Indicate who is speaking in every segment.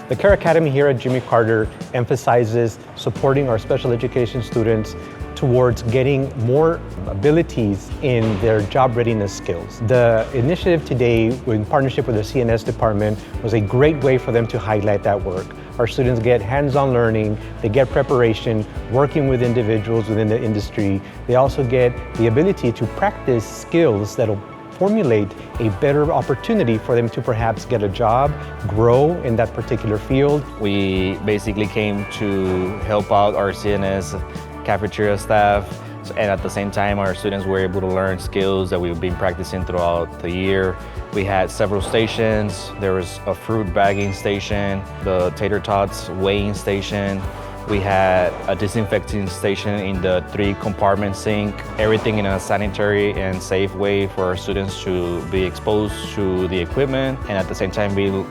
Speaker 1: The C.A.R.E Academy here at Jimmy Carter emphasizes supporting our special education students towards getting more abilities in their job readiness skills. The initiative today, in partnership with the CNS department, was a great way for them to highlight that work. Our students get hands-on learning, they get preparation, working with individuals within the industry. They also get the ability to practice skills that'll formulate a better opportunity for them to perhaps get a job, grow in that particular field.
Speaker 2: We basically came to help out our CNS cafeteria staff, and at the same time our students were able to learn skills that we've been practicing throughout the year. We had several stations. There was a fruit bagging station, the tater tots weighing station. We had a disinfecting station in the 3-compartment sink, everything in a sanitary and safe way for our students to be exposed to the equipment and at the same time be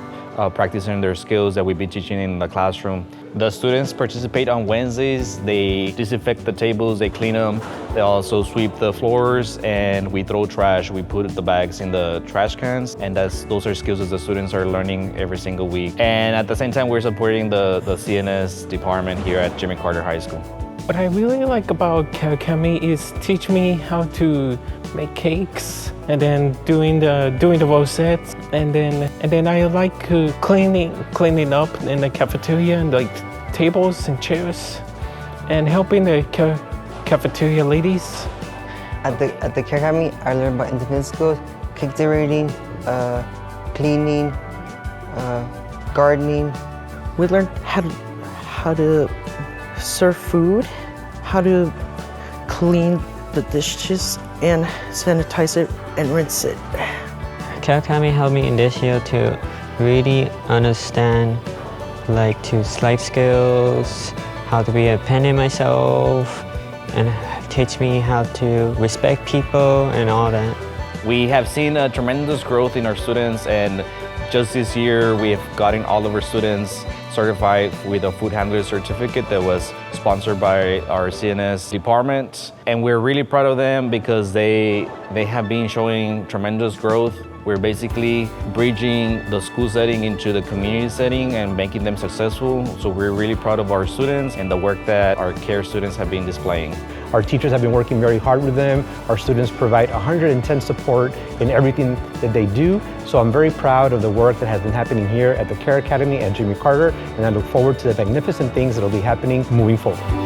Speaker 2: practicing their skills that we've been teaching in the classroom. The students participate on Wednesdays. They disinfect the tables, they clean them. They also sweep the floors and we throw trash. We put the bags in the trash cans, and those are skills that the students are learning every single week. And at the same time, we're supporting the CNS department here at Jimmy Carter High School.
Speaker 3: What I really like about C.A.R.E Academy is teach me how to make cakes and then doing the rosettes, and then I like cleaning up in the cafeteria and like tables and chairs and helping the cafeteria ladies.
Speaker 4: At the C.A.R.E Academy, I learned about independent skills, cake decorating, cleaning, gardening.
Speaker 5: We learned how to serve food, how to clean the dishes and sanitize it and rinse it.
Speaker 6: C.A.R.E Academy helped me in this year to really understand to life skills, how to be independent myself, and teach me how to respect people and all that.
Speaker 2: We have seen a tremendous growth in our students, and just this year we have gotten all of our students certified with a food handler certificate that was sponsored by our CNS department. And we're really proud of them because they have been showing tremendous growth. We're basically bridging the school setting into the community setting and making them successful. So we're really proud of our students and the work that our C.A.R.E students have been displaying.
Speaker 1: Our teachers have been working very hard with them. Our students provide 110 support in everything that they do. So I'm very proud of the work that has been happening here at the C.A.R.E Academy at Jimmy Carter, and I look forward to the magnificent things that will be happening moving forward.